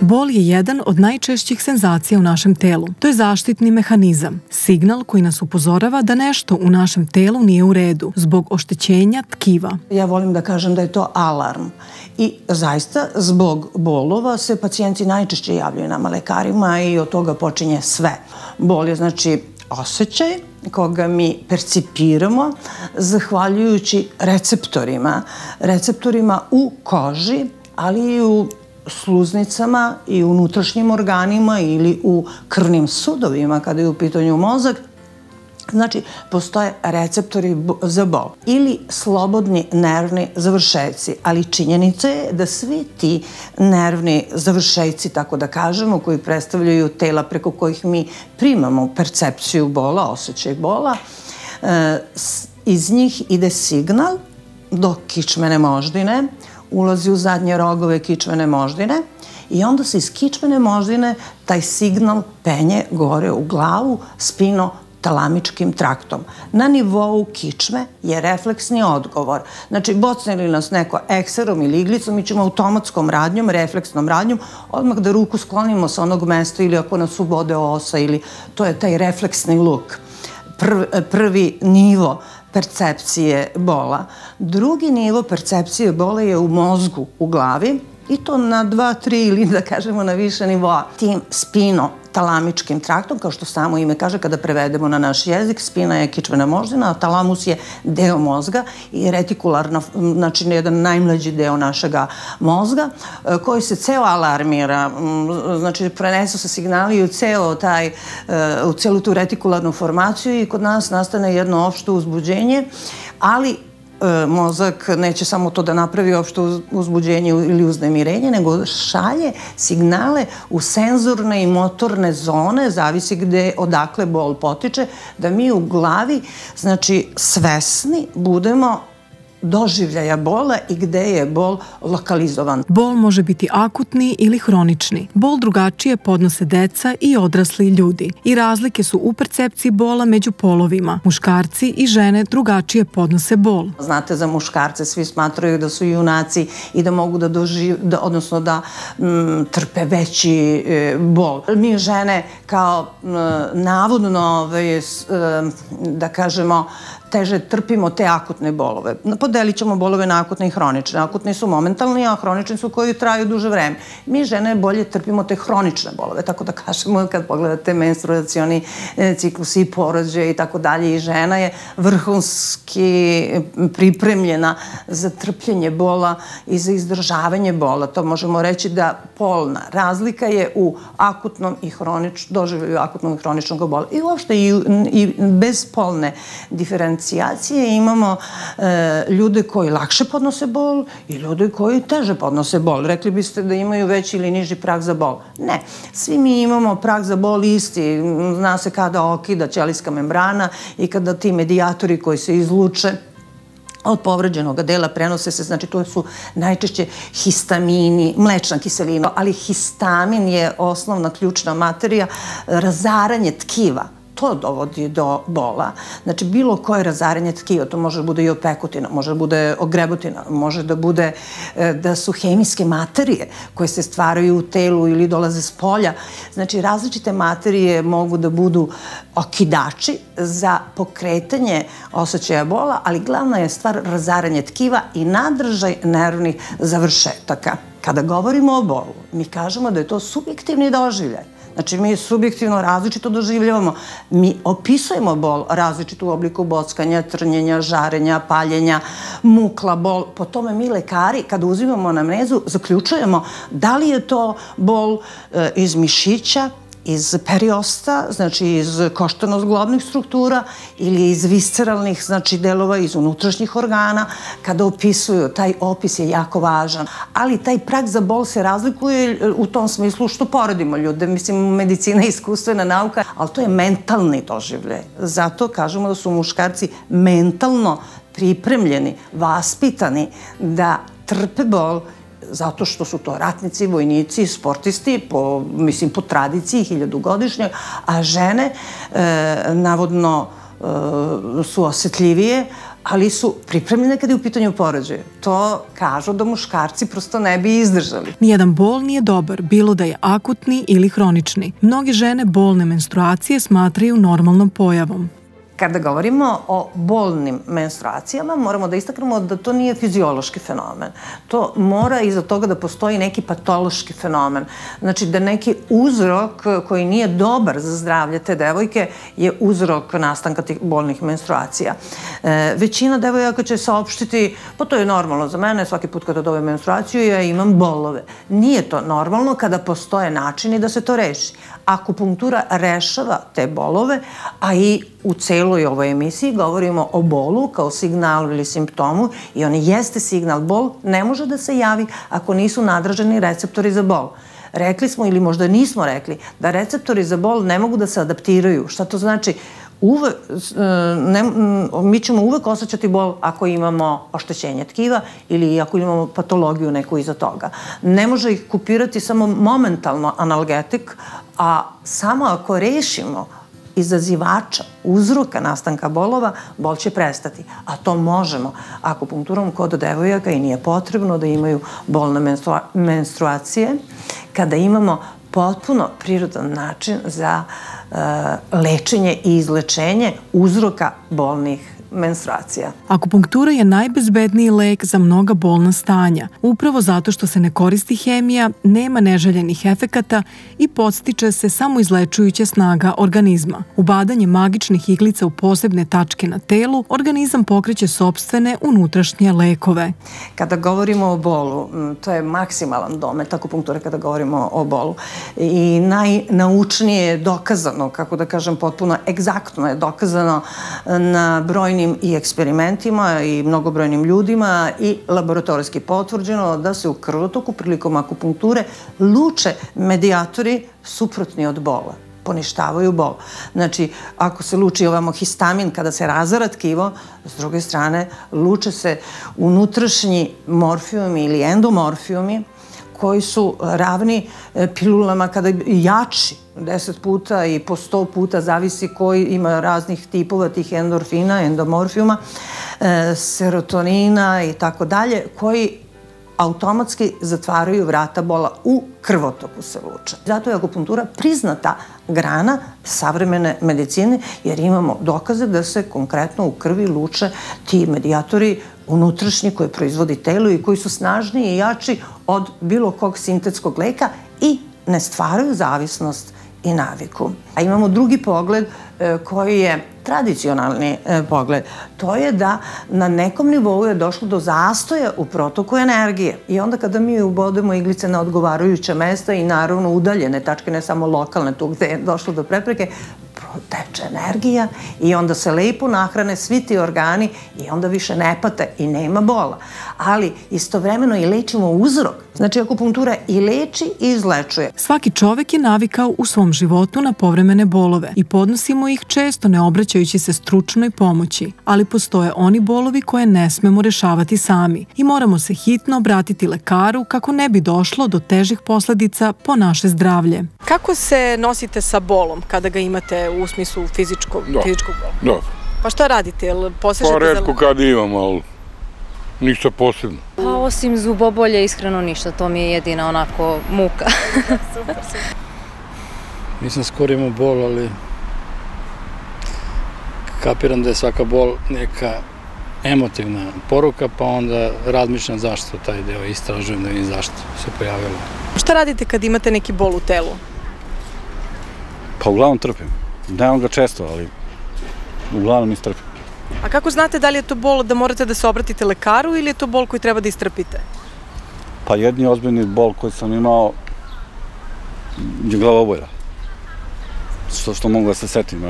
Bol je jedan od najčešćih senzacija u našem telu. To je zaštitni mehanizam, signal koji nas upozorava da nešto u našem telu nije u redu zbog oštećenja tkiva. Ja volim da kažem da je to alarm. I zaista zbog bolova se pacijenti najčešće javljaju nama lekarima i od toga počinje sve. Bol je znači osjećaj koga mi percipiramo zahvaljujući receptorima u koži, ali i u sluznicama i u unutrašnjim organima ili u krvnim sudovima kada je u pitanju mozak. Znači, postoje receptori za bol ili slobodni nervni završeci, ali činjenica je da svi ti nervni završeci, tako da kažemo, koji predstavljaju tela preko kojih mi primamo percepciju bola, osjećaj bola, iz njih ide signal do kičmene moždine, ulazi u zadnje rogove kičmene moždine i onda se iz kičmene moždine taj signal penje gore u glavu spinotalamičkim traktom. Na nivou kičme je refleksni odgovor. Znači, bocne li nas neko ekserom ili iglicom, mi ćemo automatskom radnjom, refleksnom radnjom, odmah da ruku sklonimo sa onog mesta ili ako nas ubode osa ili to je taj refleksni luk. Prvi nivo percepcije bola. Drugi nivo percepcije bola je u mozgu, u glavi, i to na 2, 3 ili da kažemo na više nivoa. Tim spinotalamičkim traktom, kao što samo ime kaže kada prevedemo na naš jezik, spina je kičmena moždina, a talamus je deo mozga i retikularna, znači jedan najmlađi deo našega mozga, koji se ceo alarmira, znači prenesu se signali u celu tu retikularnu formaciju i kod nas nastane jedno opšte uzbuđenje, ali mozak neće samo to da napravi opšte uzbuđenje ili uznemirenje, nego šalje signale u senzorne i motorne zone, zavisi odakle bol potiče, da mi u glavi, znači, svesni budemo doživljaja bola i gde je bol lokalizovan. Bol može biti akutni ili hronični. Bol drugačije podnose deca i odrasli ljudi. I razlike su u percepciji bola među polovima. Muškarci i žene drugačije podnose bol. Znate, za muškarce svi smatraju da su junaci i da mogu da odnosno da trpe veći bol. Mi žene kao navodno, da kažemo, teže trpimo te akutne bolove. Podelit ćemo bolove na akutne i hronične. Akutni su momentalni, a hronični su koji traju duže vreme. Mi žene bolje trpimo te hronične bolove, tako da kažemo kad pogledate menstruacioni ciklus i porođaj i tako dalje, i žena je vrhunski pripremljena za trpljenje bola i za izdržavanje bola. To možemo reći da polna razlika je u akutnom i doživljaju akutnog i hroničnog bola. I uopšte i bez polne diferencije imamo ljude koji lakše podnose bol i ljude koji teže podnose bol. Rekli biste da imaju veći ili niži prag za bol. Ne, svi mi imamo prag za bol isti. Zna se kada okida ćelijska membrana i kada ti medijatori koji se izluče od povređenog dela prenose se, znači to su najčešće histamini, mlečna kiselina, ali histamin je osnovna ključna materija, razaranje tkiva. To dovodi do bola. Znači, bilo koje razaranje tkiva, to može da bude i opekutina, može da bude ogrebutina, može da bude da su hemijske materije koje se stvaraju u telu ili dolaze s polja. Znači, različite materije mogu da budu okidači za pokretanje osjećaja bola, ali glavna je stvar razaranje tkiva i nadržaj nervnih završetaka. Kada govorimo o bolu, mi kažemo da je to subjektivni doživljaj. Znači, mi subjektivno različito doživljavamo. Mi opisujemo bol različito u obliku bockanja, trnjenja, žarenja, paljenja, mukla, bol. Po tome mi lekari, kada uzimamo anamnezu, zaključujemo da li je to bol iz mišića, iz periosta, znači iz koštano-zglobnih struktura ili iz visceralnih, znači delova iz unutrašnjih organa. Kada opisuju, taj opis je jako važan. Ali taj prag za bol se razlikuje u tom smislu što poredimo ljude. Mislim, medicina je iskustvena nauka, ali to je mentalni doživljaj. Zato kažemo da su muškarci mentalno pripremljeni, vaspitani da trpe bol, zato što su to ratnici, vojnici, sportisti, po tradiciji 1000-godišnjoj, a žene navodno su osetljivije, ali su pripremljene kada je u pitanju porođaj. To kažu da muškarci prosto ne bi izdržali. Nijedan bol nije dobar, bilo da je akutni ili hronični. Mnoge žene bolne menstruacije smatraju normalnom pojavom. Kada govorimo o bolnim menstruacijama, moramo da istaknemo da to nije fiziološki fenomen. To mora iza toga da postoji neki patološki fenomen. Znači da neki uzrok koji nije dobar za zdravlje te devojke je uzrok nastanka tih bolnih menstruacija. Većina devojaka će saopštiti, pa to je normalno za mene, svaki put kada dobijem menstruaciju ja imam bolove. Nije to normalno kada postoje načini da se to reši. Akupunktura rešava te bolove, a i u celoj ovoj emisiji govorimo o bolu kao signalu ili simptomu i on jeste signal. Bol ne može da se javi ako nisu nadraženi receptori za bol. Rekli smo ili možda nismo rekli da receptori za bol ne mogu da se adaptiraju. Šta to znači? Mi ćemo uvek osjećati bol ako imamo oštećenje tkiva ili ako imamo patologiju neku iza toga. Ne može ih kupirati samo momentalno analgetik, a samo ako rešimo izazivača, uzroka nastanka bolova, bol će prestati. A to možemo akupunkturom kod devojaka i nije potrebno da imaju bolne menstruacije. Kada imamo potpuno prirodan način za lečenje i izlečenje uzroka bolnih menstruacija. Akupunktura je najbezbedniji lek za mnoga bolna stanja, upravo zato što se ne koristi hemija, nema neželjenih efekata i podstiče se samoizlečujuća snaga organizma. Ubadanjem magičnih iglica u posebne tačke na telu, organizam pokreće sopstvene unutrašnje lekove. Kada govorimo o bolu, to je maksimalan domet akupunkture kada govorimo o bolu. I najnaučnije je dokazano, kako da kažem, potpuno egzaktno je dokazano na brojnim i eksperimentima i mnogobrojnim ljudima i laboratorijski potvrđeno da se u krvotoku prilikom akupunkture luče medijatori suprotni od bola, poništavaju bol. Znači, ako se luči ovamo histamin kada se razara tkivo, s druge strane luče se unutrašnji morfijumi ili endomorfijumi koji su ravni pilulama kada jači 10 puta i po 100 puta, zavisi koji ima raznih tipova tih endorfina, endomorfijuma, serotonina i tako dalje, koji automatski zatvaraju vrata bola, u krvotoku se luče. Zato je akupunktura priznata grana savremene medicine, jer imamo dokaze da se konkretno u krvi luče ti medijatori unutrašnji koje proizvodi telo i koji su snažniji i jači od bilo kog sintetskog leka i ne stvaraju zavisnost i naviku. A imamo drugi pogled koji je tradicionalni pogled. To je da na nekom nivou je došlo do zastoja u protoku energije. I onda kada mi ubodemo iglice na odgovarajuća mesta i naravno udaljene tačke, ne samo lokalne, tu gde je došlo do prepreke, teče energija i onda se lepo nahrane svi ti organi i onda više ne pate i nema bola. Ali istovremeno i lečimo uzrok. Znači akupunktura i leči i izlečuje. Svaki čovek je navikao u svom životu na povremene bolove i podnosimo ih često ne obraćajući se stručnoj pomoći. Ali postoje oni bolovi koje ne smemo rešavati sami i moramo se hitno obratiti lekaru kako ne bi došlo do težih posledica po naše zdravlje. Kako se nosite sa bolom kada ga imate u smislu fizičkog bola? Dobro. Pa šta radite? Pa retko kad imam, ali ništa posebno. Pa osim zubobolje, iskreno ništa. To mi je jedina onako muka. Super. Nisam skoro imao bol, ali kapiram da je svaka bol neka emotivna poruka, pa onda razmišljam zašto taj deo istražujem, da vidim zašto se pojavilo. Šta radite kad imate neki bol u telu? Pa uglavnom trpim. Nemam ga često, ali uglavnom istrpim. A kako znate da li je to bol da morate da se obratite lekaru ili je to bol koji treba da istrpite? Pa jedni ozbiljni bol koji sam imao je glavobolja. Što mogu da se setim.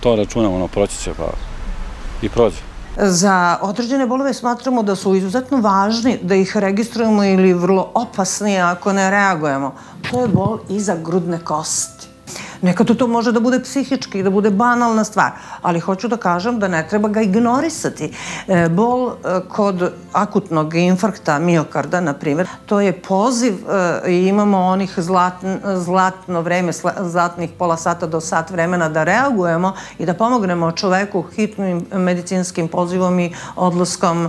To računam, proći će pa i prođe. Za određene bolove smatramo da su izuzetno važni, da ih registrujemo ili vrlo opasni ako ne reagujemo. To je bol iza grudne kosti. Nekad to može da bude psihički, da bude banalna stvar, ali hoću da kažem da ne treba ga ignorisati. Bol kod akutnog infarkta miokarda, na primjer, to je poziv i imamo onih zlatno vreme, zlatnih pola sata do sat vremena da reagujemo i da pomognemo čoveku hitnim medicinskim pozivom i odlaskom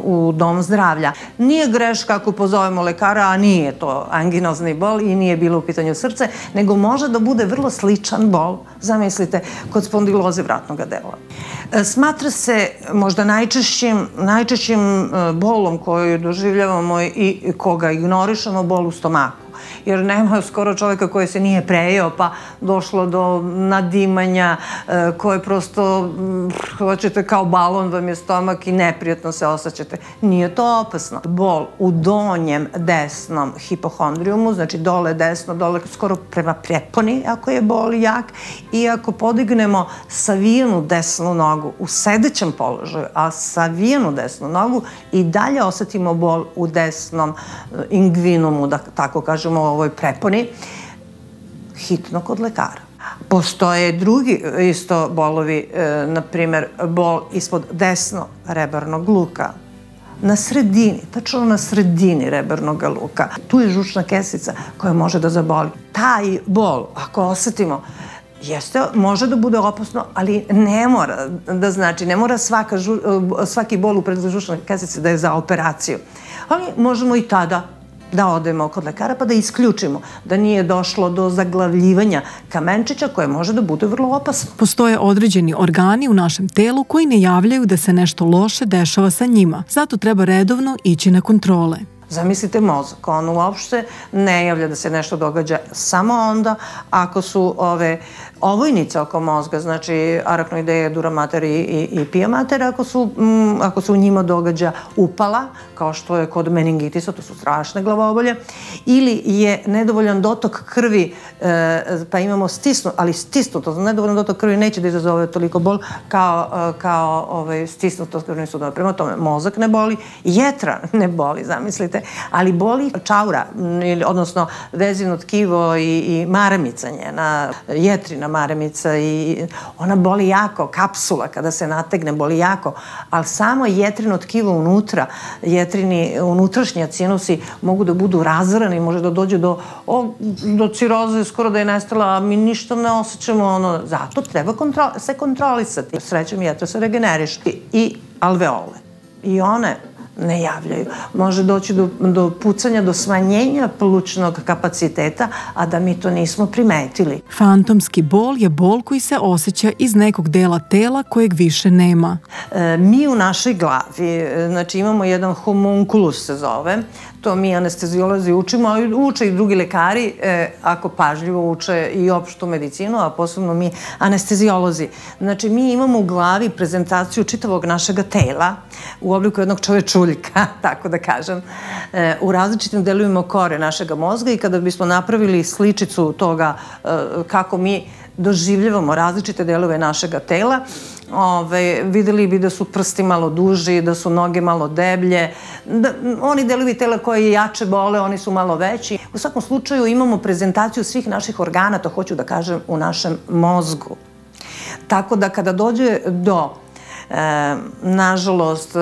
u dom zdravlja. Nije greška ako pozovemo lekara, a nije to anginozni bol i nije bilo u pitanju srce, nego može da bude vrlo sličan bol, zamislite, kod spondiloze vratnog dela. Smatra se možda najčešćim bolom koju doživljavamo i koga ignorišemo, bol u stomaku. Jer nema skoro čoveka koji se nije prejeo pa došlo do nadimanja koje prosto hoćete kao balon vam je stomak i neprijatno se osjećate. Nije to opasno. Bol u donjem desnom hipohondrijumu, znači dole desno, dole skoro prema preponi ako je bol jak i ako podignemo savijenu desnu nogu u sedećem položaju, a savijenu desnu nogu i dalje osetimo bol u desnom ingvinumu, da tako kažemo, ovoj preponi, hitno kod lekara. Postoje drugi isto bolovi, na primjer bol ispod desno rebernog luka, na sredini, tačno na sredini rebernog luka. Tu je žučna kesica koja može da zaboli. Taj bol, ako osetimo, može da bude opasno, ali ne mora da znači, ne mora svaki bol u predelu žučne kesice da je za operaciju. Ali možemo i tada da odemo kod lekara pa da isključimo da nije došlo do zaglavljivanja kamenčića koje može da bude vrlo opasno. Postoje određeni organi u našem telu koji ne javljaju da se nešto loše dešava sa njima, zato treba redovno ići na kontrole. Zamislite mozak, on uopšte ne javlja da se nešto događa samo onda ako su ove ovojnice oko mozga, znači arahnoideja, dura mater i pia mater, ako se u njima događa upala, kao što je kod meningitisa, to su strašne glavobolje, ili je nedovoljan dotok krvi, pa imamo ali stisnuto, nedovoljan dotok krvi neće da izazove toliko bol kao stisnuto krvni sudove. Prema tome, mozak ne boli, jetra ne boli, zamislite, ali boli čaura, odnosno vezivno tkivo i maramica njena, jetrina maramica i ona boli jako, kapsula kada se nategne boli jako, ali samo jetrino tkivo unutra, jetrini unutrašnji sinusi mogu da budu razarani, može da dođe do ciroze, skoro da je nestala, a mi ništa ne osjećamo, zato treba se kontrolisati. Srećom jetra se regenerišu i alveole i one ne javljaju. Može doći do pucanja, do smanjenja plućnog kapaciteta, a da mi to nismo primetili. Fantomski bol je bol koji se osjeća iz nekog dela tela kojeg više nema. Mi u našoj glavi, znači imamo jedan homunculus se zove, to mi anesteziolozi učimo, a uče i drugi lekari, ako pažljivo uče i opštu medicinu, a posebno mi anesteziolozi. Znači, mi imamo u glavi prezentaciju čitavog našega tela u obliku jednog čovečuljka, tako da kažem, u različitim delovima kore našega mozga i kada bismo napravili sličicu toga kako mi doživljavamo različite delove našega tela, videli bi da su prsti malo duži, da su noge malo deblje, oni delovi tela koji jače bole, oni su malo veći. U svakom slučaju imamo prezentaciju svih naših organa, to hoću da kažem, u našem mozgu. Tako da kada dođe do, nažalost,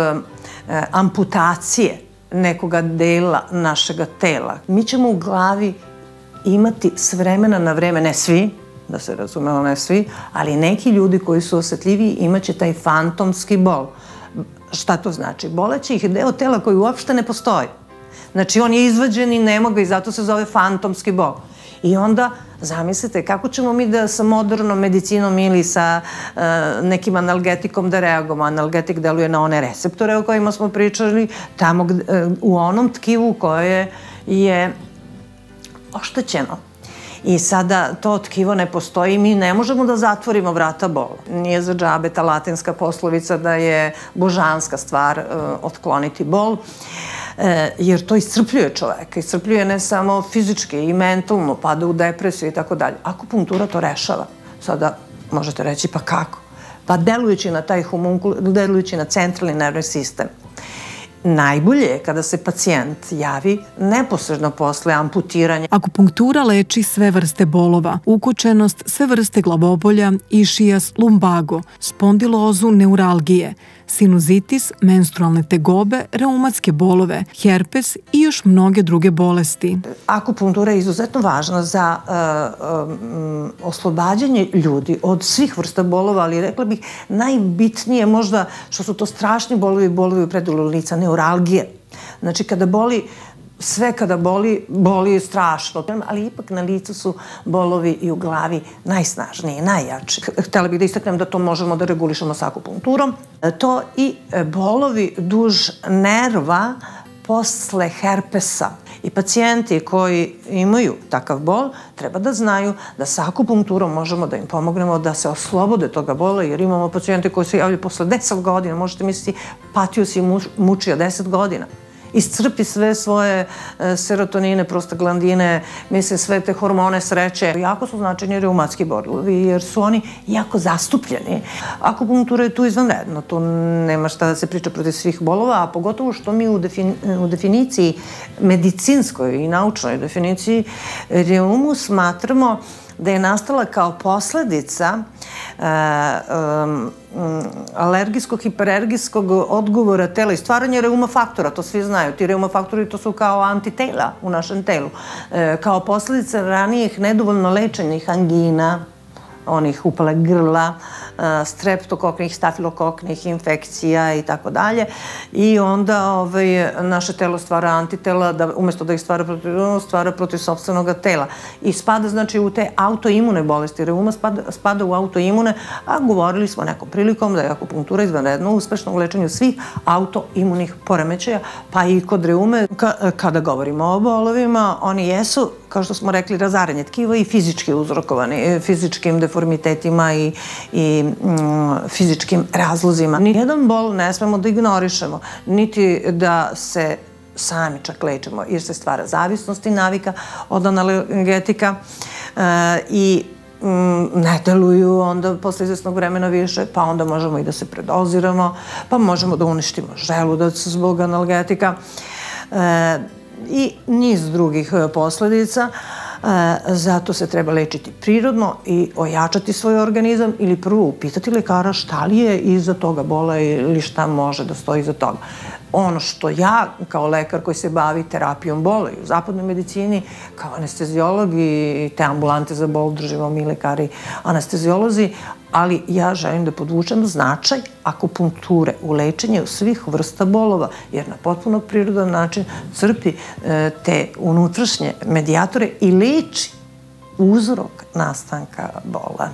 amputacije nekoga dela našega tela, mi ćemo u glavi imati s vremena na vreme, ne svi, da se razumemo, ne svi, ali neki ljudi koji su osetljiviji imaće taj fantomski bol. Šta to znači? Boleće ih deo tela koji uopšte ne postoji. Znači, on je izvađen i nema ga i zato se zove fantomski bol. I onda, zamislite, kako ćemo mi da sa modernom medicinom ili sa nekim analgetikom da reagujemo? Analgetik deluje na one receptore o kojima smo pričali, tamo u onom tkivu koje je oštećeno. I sada to tkivo ne postoji i mi ne možemo da zatvorimo vrata bola. Nije za džabe ta latinska poslovica da je božanska stvar otkloniti bol, jer to iscrpljuje čoveka. Iscrpljuje ne samo fizički i mentalno, pada u depresiju i tako dalje. Akupunktura to rešava. Sada možete reći pa kako? Pa delujući na taj homunkul, delujući na centralni nervni sistem. najbolje je kada se pacijent javi neposredno posle amputiranja. Akupunktura leči sve vrste bolova, ukućenost, sve vrste glavobolja, išijas, lumbago, spondilozu, neuralgije, sinuzitis, menstrualne tegobe, reumatske bolove, herpes i još mnoge druge bolesti. Akupunktura je izuzetno važna za oslobađanje ljudi od svih vrsta bolova, ali rekla bih najbitnije možda što su to strašni bolovi, bolovi u predelu lica, neuralgije. Znači kada boli, sve kada boli, boli je strašno, ali ipak na licu su bolovi i u glavi najsnažniji, najjači. Htela bih da istaknem da to možemo da regulišemo sa akupunkturom. To i bolovi duž nerva posle herpesa. I pacijenti koji imaju takav bol treba da znaju da sa akupunkturom možemo da im pomognemo da se oslobode toga bola, jer imamo pacijente koji se javljaju posle 10 godina, možete misliti, patio si mučio 10 godina. Iscrpi sve svoje serotonine, prostaglandine, misle sve te hormone sreće. Jako su značajni reumatski bolovi jer su oni jako zastupljeni. Akupunktura je tu izvanredno, tu nema šta da se priča protiv svih bolova, a pogotovo što mi u definiciji, medicinskoj i naučnoj definiciji, reumu smatramo da je nastala kao posledica alergijskog, hiperergijskog odgovora tela i stvaranje reumafaktora, to svi znaju. Ti reumafaktori to su kao antitela u našem telu. Kao posledica ranijih nedovoljno lečenih angina, onih upale grla, streptokoknih, stafilokoknih infekcija i tako dalje. I onda naše telo stvara antitela, umesto da ih stvara protiv sopstvenog tela. I spada znači u te autoimune bolesti. Reuma spada u autoimune, a govorili smo nekom prilikom da je akupunktura izvanredno uspešno u lečenju svih autoimunih poremećaja, pa i kod reume. Kada govorimo o bolovima, oni jesu, kao što smo rekli, razaranje tkiva i fizički uzrokovani, fizičkim deformitetima i fizičkim razlozima. Nijedan bol ne smemo da ignorišemo, niti da se sami čak lečimo, jer se stvara zavisnost i navika od analgetika i ne deluju onda posle izvesnog vremena više, pa onda možemo i da se predoziramo, pa možemo da uništimo želudac zbog analgetika i niz drugih posledica. Zato se treba lečiti prirodno i ojačati svoj organizam ili prvo upitati lekara šta li je iza toga bola ili šta može da stoji iza toga. Ono što ja kao lekar koji se bavi terapijom bola i u zapadnoj medicini, kao anestezijolog i te ambulante za bol držimo mi lekari anestezijolozi, ali ja želim da podvučem značaj akupunkture u lečenju svih vrsta bolova, jer na potpuno prirodan način crpi te unutrašnje medijatore i leči uzrok nastanka bola.